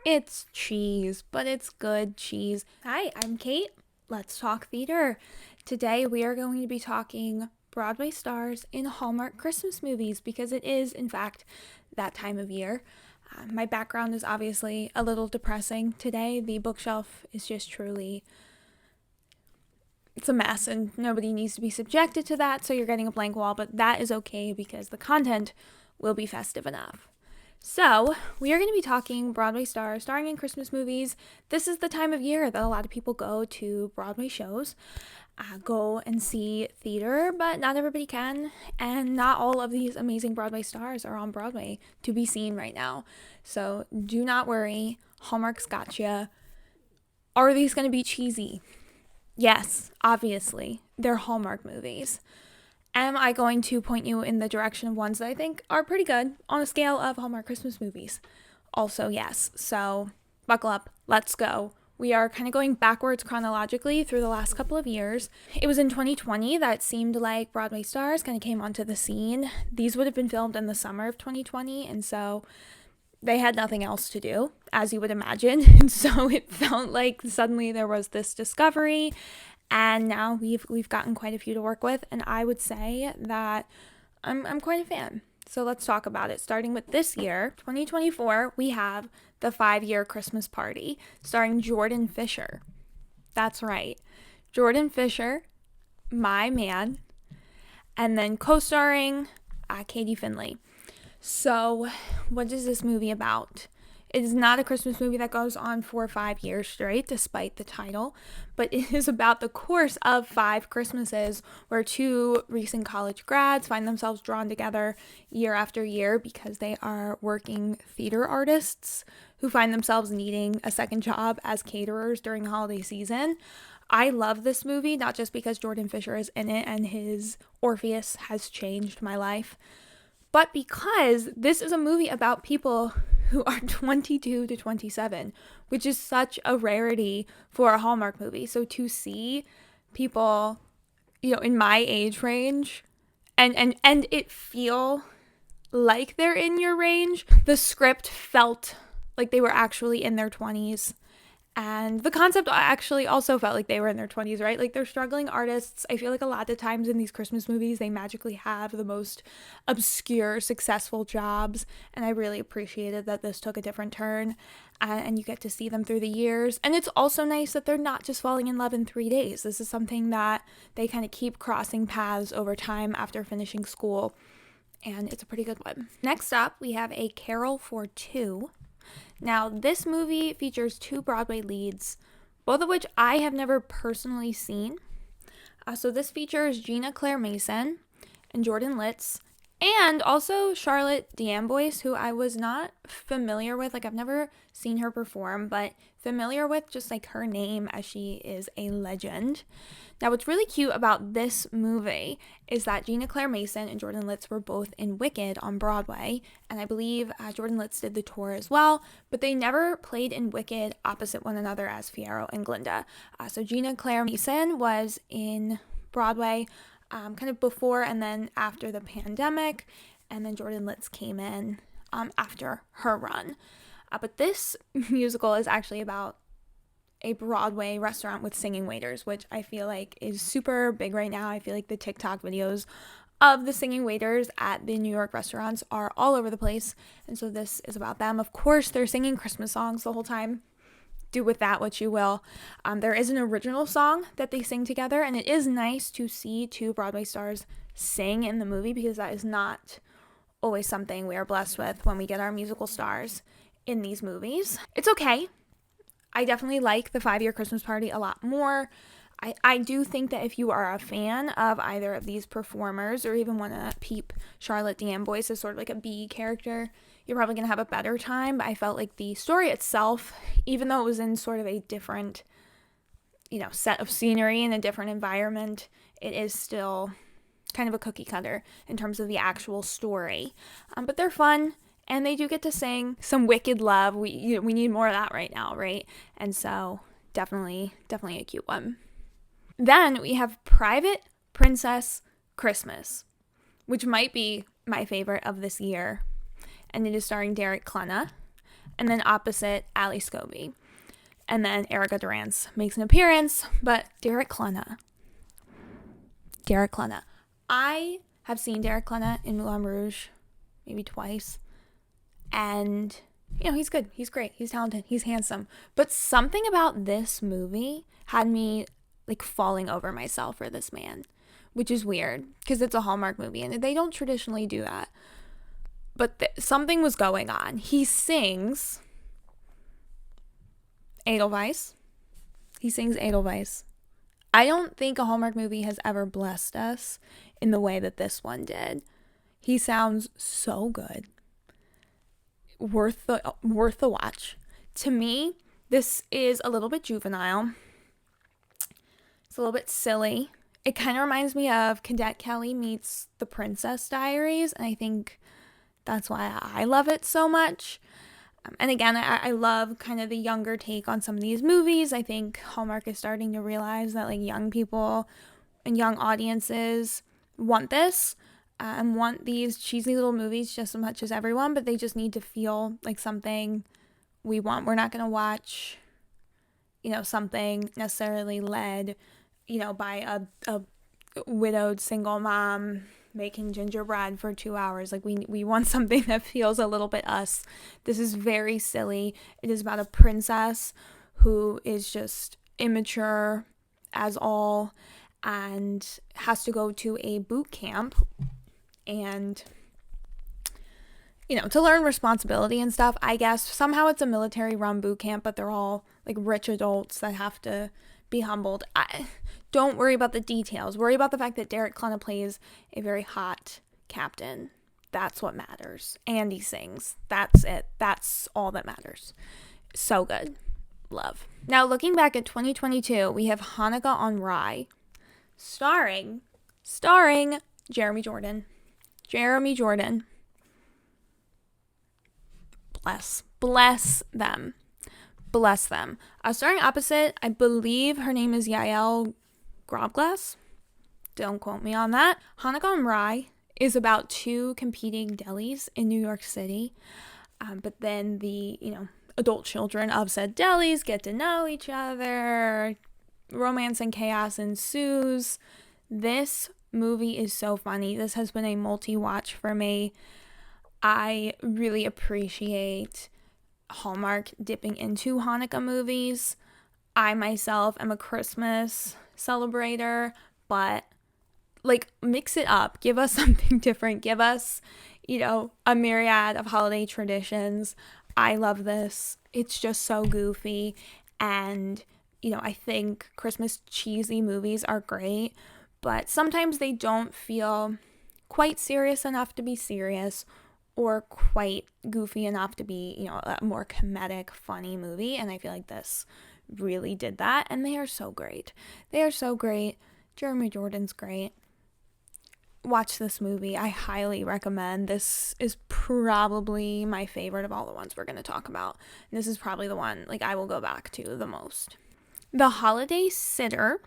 It's cheese, but it's good cheese. Hi, I'm Kate. Let's talk theater. Today we are going to be talking Broadway stars in Hallmark Christmas movies because it is, in fact, that time of year. My background is obviously a little depressing today. The bookshelf is just truly, it's a mess and nobody needs to be subjected to that, so you're getting a blank wall, but that is okay because the content will be festive enough. So, we are going to be talking Broadway stars starring in Christmas movies. This is the time of year that a lot of people go to Broadway shows, go and see theater, but not everybody can, and not all of these amazing Broadway stars are on Broadway to be seen right now. So, do not worry, Hallmark's gotcha. Are these going to be cheesy? Yes, obviously, they're Hallmark movies. Am I going to point you in the direction of ones that I think are pretty good on a scale of Hallmark Christmas movies? Also, yes. So, buckle up. Let's go. We are kind of going backwards chronologically through the last couple of years. It was in 2020 that it seemed like Broadway stars kind of came onto the scene. These would have been filmed in the summer of 2020, and so they had nothing else to do, as you would imagine. And so it felt like suddenly there was this discovery. And now we've gotten quite a few to work with, and I would say that I'm quite a fan. So let's talk about it. Starting with this year, 2024, we have The 5-Year Christmas Party, starring Jordan Fisher. That's right. Jordan Fisher, my man, and then co-starring Katie Finley. So what is this movie about? It is not a Christmas movie that goes on for 5 years straight, despite the title, but it is about the course of 5 Christmases where 2 recent college grads find themselves drawn together year after year because they are working theater artists who find themselves needing a second job as caterers during the holiday season. I love this movie, not just because Jordan Fisher is in it and his Orpheus has changed my life, but because this is a movie about people who are 22 to 27, which is such a rarity for a Hallmark movie. So to see people, in my age range and it feel like they're in your range, the script felt like they were actually in their 20s. And the concept actually also felt like they were in their 20s, right? Like, they're struggling artists. I feel like a lot of times in these Christmas movies, they magically have the most obscure, successful jobs. And I really appreciated that this took a different turn. And you get to see them through the years. And it's also nice that they're not just falling in love in 3 days. This is something that they kind of keep crossing paths over time after finishing school. And it's a pretty good one. Next up, we have A Carol for Two. Now, this movie features 2 Broadway leads, both of which I have never personally seen. So this features Ginna Claire Mason and Jordan Litz, and also Charlotte d'Amboise, who I was not familiar with. Like, I've never seen her perform, but familiar with just like her name, as she is a legend. Now, what's really cute about this movie is that Ginna Claire Mason and Jordan Litz were both in Wicked on Broadway, and I believe Jordan Litz did the tour as well, but they never played in Wicked opposite one another as Fiyero and Glinda. So Ginna Claire Mason was in Broadway kind of before and then after the pandemic, and then Jordan Litz came in after her run. But this musical is actually about a Broadway restaurant with singing waiters, which I feel like is super big right now. I feel like the TikTok videos of the singing waiters at the New York restaurants are all over the place, and so this is about them. Of course, they're singing Christmas songs the whole time. Do with that what you will. There is an original song that they sing together, and it is nice to see 2 Broadway stars sing in the movie because that is not always something we are blessed with when we get our musical stars in these movies. It's okay. I definitely like The 5-Year Christmas Party a lot more. I do think that if you are a fan of either of these performers or even want to peep Charlotte d'Amboise as sort of like a B character, you're probably going to have a better time. But I felt like the story itself, even though it was in sort of a different, set of scenery and a different environment, it is still kind of a cookie cutter in terms of the actual story. But they're fun. And they do get to sing some Wicked love. We need more of that right now, right? And so definitely a cute one. Then we have Private Princess Christmas, which might be my favorite of this year. And it is starring Klena And then opposite, Ali Scobie. And then Erica Durance makes an appearance, but Derek Klena. I have seen Derek Klena in Moulin Rouge maybe twice. And, he's good. He's great. He's talented. He's handsome. But something about this movie had me, falling over myself for this man, which is weird because it's a Hallmark movie and they don't traditionally do that. But something was going on. He sings Edelweiss. I don't think a Hallmark movie has ever blessed us in the way that this one did. He sounds so good. Worth the watch. To me, this is a little bit juvenile. It's a little bit silly. It kind of reminds me of Cadet Kelly meets The Princess Diaries, and I think that's why I love it so much. And again, I love kind of the younger take on some of these movies. I think Hallmark is starting to realize that young people and young audiences want this and want these cheesy little movies just as much as everyone, but they just need to feel like something we want. We're not going to watch, something necessarily led, by a widowed single mom making gingerbread for 2 hours. We want something that feels a little bit us. This is very silly. It is about a princess who is just immature as all and has to go to a boot camp and to learn responsibility and stuff. I guess somehow it's a military run boot camp, but they're all rich adults that have to be humbled. Don't worry about the details. Worry about the fact that Derek Klena plays a very hot captain. That's what matters. And he sings. That's it. That's all that matters. So good. Love. Now, looking back at 2022, we have Hanukkah on Rye, starring Jeremy Jordan. Bless them. Starring opposite, I believe her name is Yael Grobglass. Don't quote me on that. Hanukkah on Rye is about two competing delis in New York City. But then the, adult children of said delis get to know each other. Romance and chaos ensues. This movie is so funny. This has been a multi-watch for me. I really appreciate Hallmark dipping into Hanukkah movies. I myself am a Christmas celebrator, but mix it up. Give us something different. Give us, a myriad of holiday traditions. I love this. It's just so goofy. And, I think Christmas cheesy movies are great, but sometimes they don't feel quite serious enough to be serious or quite goofy enough to be, a more comedic, funny movie. And I feel like this really did that. And they are so great. Jeremy Jordan's great. Watch this movie. I highly recommend. This is probably my favorite of all the ones we're going to talk about. And this is probably the one I will go back to the most. The Holiday Sitter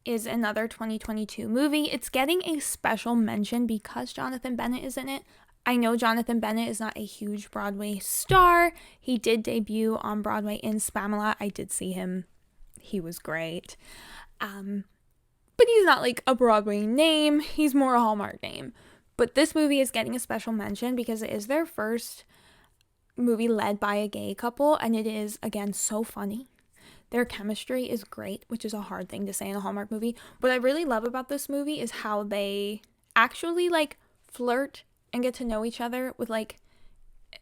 is another 2022 movie. It's getting a special mention because Jonathan Bennett is in it. I know Jonathan Bennett is not a huge Broadway star. He did debut on Broadway in Spamalot. I did see him. He was great. But he's not a Broadway name. He's more a Hallmark name. But this movie is getting a special mention because it is their first movie led by a gay couple. And it is, again, so funny. Their chemistry is great, which is a hard thing to say in a Hallmark movie. What I really love about this movie is how they actually flirt and get to know each other with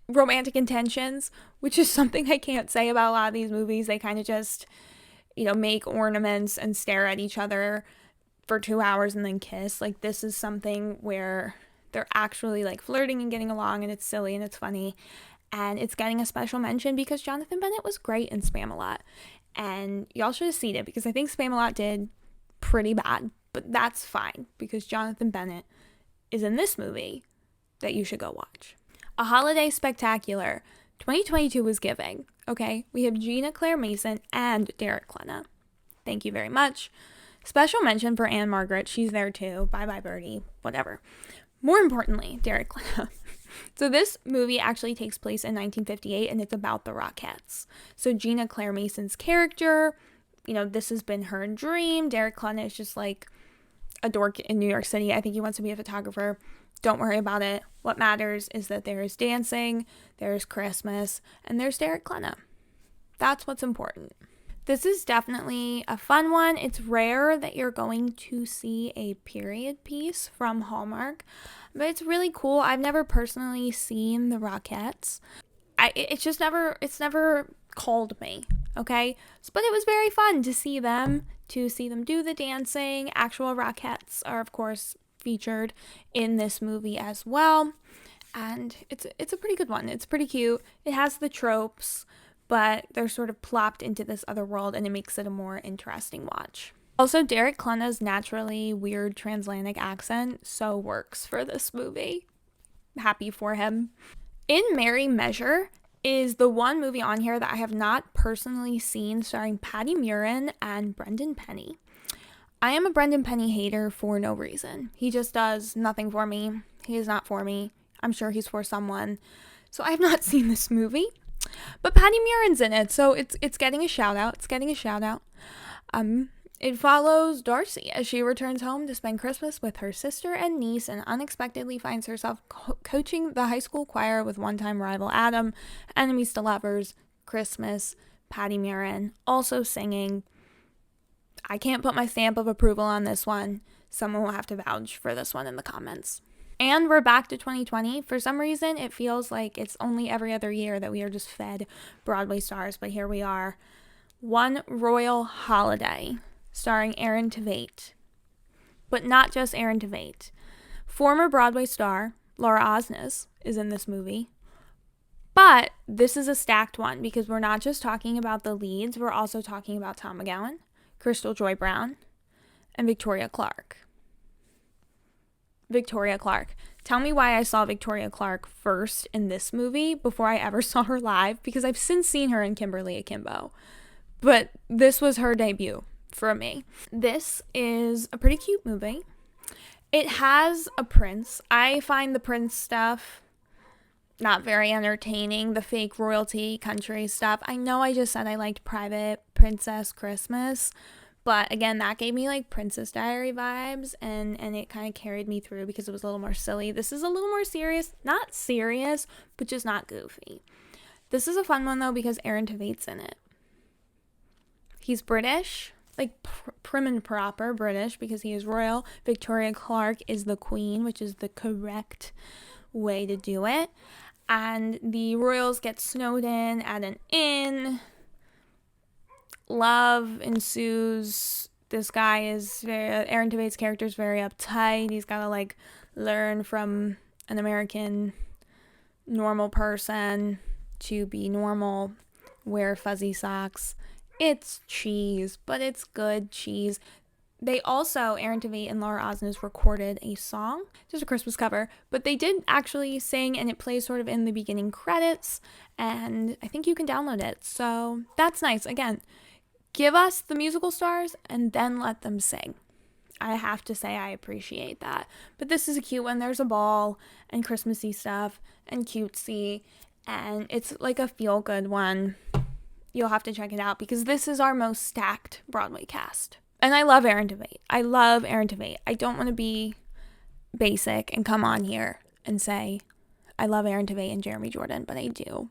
romantic intentions, which is something I can't say about a lot of these movies. They kind of just, make ornaments and stare at each other for 2 hours and then kiss. This is something where they're actually flirting and getting along, and it's silly and it's funny. And it's getting a special mention because Jonathan Bennett was great in Spamalot. And y'all should have seen it because I think Spamalot did pretty bad. But that's fine because Jonathan Bennett is in this movie that you should go watch. A Holiday Spectacular. 2022 was giving, okay? We have Ginna, Claire Mason, and Derek Klena. Thank you very much. Special mention for Anne Margaret. She's there too. Bye-bye, Birdie. Whatever. More importantly, Derek Klena. So this movie actually takes place in 1958, and it's about the Rockettes. So Ginna, Claire Mason's character, this has been her dream. Derek Klena is just like a dork in New York City. I think he wants to be a photographer. Don't worry about it. What matters is that there is dancing, there's Christmas, and there's Derek Klena. That's what's important. This is definitely a fun one. It's rare that you're going to see a period piece from Hallmark, but it's really cool. I've never personally seen the Rockettes. It's never called me, okay? But it was very fun to see them do the dancing. Actual Rockettes are, of course, featured in this movie as well, and it's a pretty good one. It's pretty cute. It has the tropes, but they're sort of plopped into this other world, and it makes it a more interesting watch. Also, Derek Klena's naturally weird transatlantic accent so works for this movie. Happy for him. In Merry Measure is the one movie on here that I have not personally seen, starring Patti Murin and Brendan Penny. I am a Brendan Penny hater for no reason. He just does nothing for me. He is not for me. I'm sure he's for someone. So I have not seen this movie. But Patti Murin's in it, so it's getting a shout out. It follows Darcy as she returns home to spend Christmas with her sister and niece, and unexpectedly finds herself coaching the high school choir with one-time rival Adam. Enemies to lovers, Christmas, Patti Murin, also singing. I can't put my stamp of approval on this one. Someone will have to vouch for this one in the comments. And we're back to 2020. For some reason, it feels like it's only every other year that we are just fed Broadway stars, but here we are. One Royal Holiday, starring Aaron Tveit. But not just Aaron Tveit. Former Broadway star Laura Osnes is in this movie. But this is a stacked one because we're not just talking about the leads, we're also talking about Tom McGowan, Crystal Joy Brown, and Victoria Clark. Tell me why I saw Victoria Clark first in this movie before I ever saw her live, because I've since seen her in Kimberly Akimbo. But this was her debut for me. This is a pretty cute movie. It has a prince. I find the prince stuff not very entertaining, the fake royalty country stuff. I know I just said I liked Private Princess Christmas, but again, that gave me like Princess Diary vibes, and it kind of carried me through because it was a little more silly. This is a little more serious. Not serious, but just not goofy. This is a fun one though because Aaron Tveit's in it. He's British, like prim and proper British because he is royal. Victoria Clark is the queen, which is the correct way to do it. And the royals get snowed in at an inn. Love ensues. This guy is Aaron Tveit's character is very uptight. He's got to like learn from an American normal person to be normal, wear fuzzy socks. It's cheese, but it's good cheese. They also, Aaron Tveit and Laura Osnes, recorded a song, just a Christmas cover, but they did actually sing, and it plays sort of in the beginning credits, and I think you can download it, so that's nice. Again, give us the musical stars, and then let them sing. I have to say I appreciate that. But this is a cute one. There's a ball, and Christmassy stuff, and cutesy, and it's like a feel-good one. You'll have to check it out, because this is our most stacked Broadway cast. And I love Aaron Tveit. I don't want to be basic and come on here and say I love Aaron Tveit and Jeremy Jordan, but I do.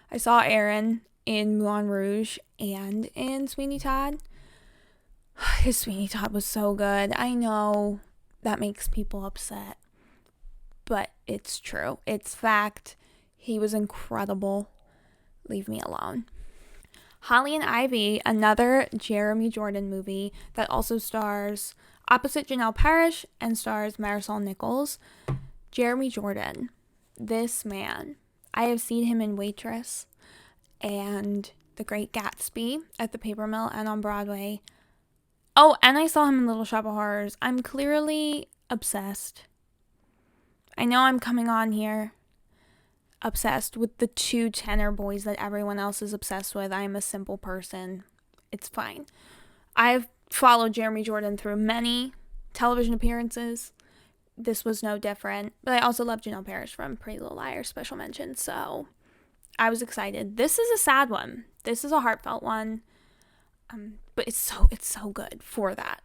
I saw Aaron in Moulin Rouge and in Sweeney Todd. His Sweeney Todd was so good. I know that makes people upset, but it's true. It's fact. He was incredible. Leave me alone. Holly and Ivy, another Jeremy Jordan movie that also stars opposite Janelle Parrish and stars Marisol Nichols. Jeremy Jordan, this man. I have seen him in Waitress and The Great Gatsby at the Paper Mill and on Broadway. Oh, and I saw him in Little Shop of Horrors. I'm clearly obsessed. I know I'm coming on here obsessed with the two tenor boys that everyone else is obsessed with. I am a simple person. It's fine. I've followed Jeremy Jordan through many television appearances, this was no different. But I also love Janelle Parrish from Pretty Little Liars, special mention. So I was excited. This is a sad one. This is a heartfelt one. But it's so good for that.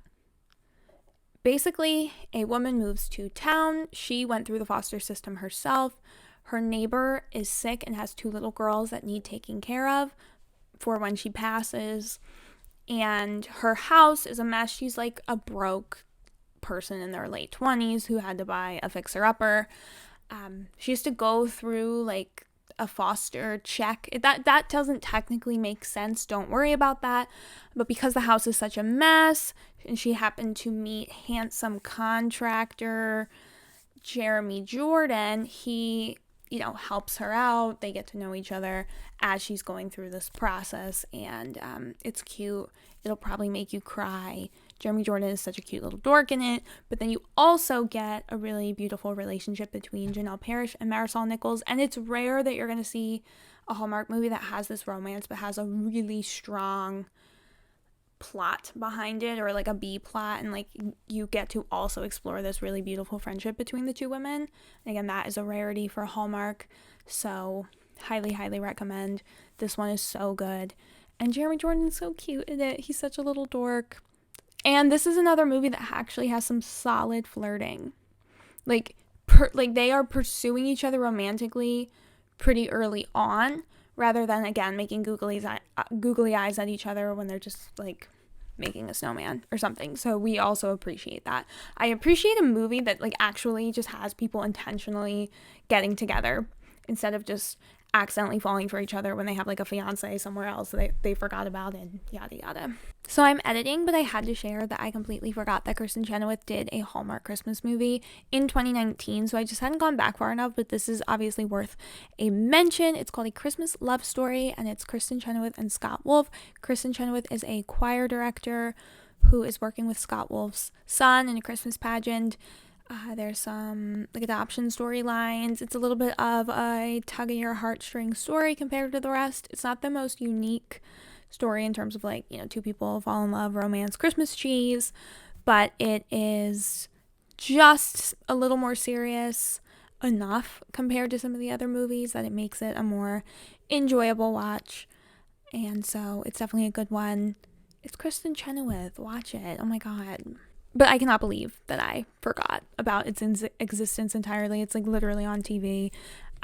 Basically, a woman moves to town. She went through the foster system herself. Her neighbor is sick and has 2 little girls that need taking care of for when she passes. And her house is a mess. She's like a broke person in their late 20s who had to buy a fixer-upper. She has to go through like a foster check. That doesn't technically make sense. Don't worry about that. But because the house is such a mess, and she happened to meet handsome contractor Jeremy Jordan, he, helps her out. They get to know each other as she's going through this process, and it's cute. It'll probably make you cry. Jeremy Jordan is such a cute little dork in it, but then you also get a really beautiful relationship between Janelle Parrish and Marisol Nichols, and it's rare that you're going to see a Hallmark movie that has this romance but has a really strong plot behind it, or like a B plot, and like you get to also explore this really beautiful friendship between the 2 women. And again, that is a rarity for Hallmark, so highly recommend. This one is so good, and Jeremy Jordan is so cute in it. He's such a little dork. And this is another movie that actually has some solid flirting. Like they are pursuing each other romantically pretty early on, rather than, again, making googly eyes at each other when they're just, like, making a snowman or something. So we also appreciate that. I appreciate a movie that, like, actually just has people intentionally getting together instead of just accidentally falling for each other when they have, like, a fiance somewhere else that they forgot about, and yada yada. So I'm editing, but I had to share that I completely forgot that Kristin Chenoweth did a Hallmark Christmas movie in 2019, so I just hadn't gone back far enough, but this is obviously worth a mention. It's called A Christmas Love Story, and it's Kristin Chenoweth and Scott Wolf. Kristin Chenoweth is a choir director who is working with Scott Wolf's son in a Christmas pageant. There's some like adoption storylines. It's a little bit of a tug at your heartstrings story compared to the rest. It's not the most unique story in terms of like, 2 people fall in love, romance, Christmas cheese, but it is just a little more serious enough compared to some of the other movies that it makes it a more enjoyable watch. And so it's definitely a good one. It's Kristin Chenoweth. Watch it. Oh my God. But I cannot believe that I forgot about its existence entirely. It's like literally on TV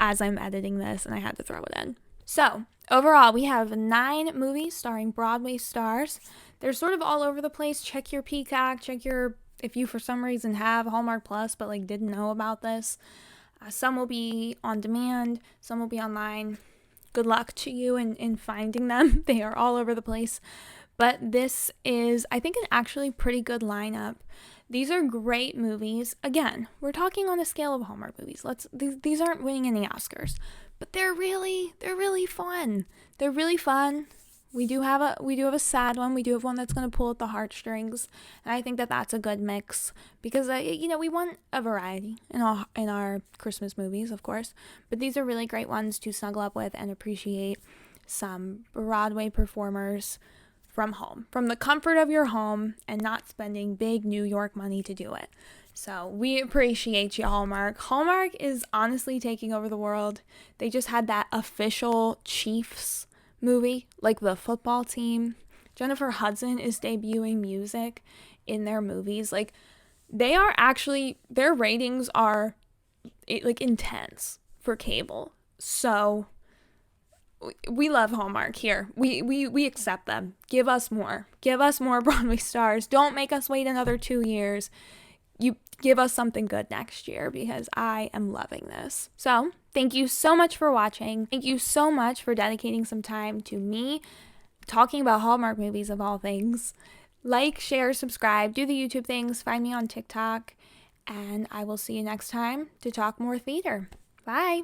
as I'm editing this, and I had to throw it in. So overall, we have 9 movies starring Broadway stars. They're sort of all over the place. Check your Peacock. Check your, if you for some reason have Hallmark Plus but like didn't know about this. Some will be on demand. Some will be online. Good luck to you in finding them. They are all over the place. But this is, I think, an actually pretty good lineup. These are great movies. Again, we're talking on a scale of Hallmark movies. These aren't winning any Oscars, but they're really fun. They're really fun. We do have a sad one. We do have one that's going to pull at the heartstrings, and I think that that's a good mix because we want a variety in our Christmas movies, of course. But these are really great ones to snuggle up with and appreciate some Broadway performers from home, from the comfort of your home, and not spending big New York money to do it. So we appreciate you, Hallmark. Hallmark is honestly taking over the world. They just had that official Chiefs movie, like the football team. Jennifer Hudson is debuting music in their movies. Like, they are actually, their ratings are like intense for cable. So we love Hallmark here. We accept them. Give us more. Give us more Broadway stars. Don't make us wait another 2 years. You give us something good next year because I am loving this. So thank you so much for watching. Thank you so much for dedicating some time to me talking about Hallmark movies of all things. Like, share, subscribe, do the YouTube things, find me on TikTok, and I will see you next time to talk more theater. Bye.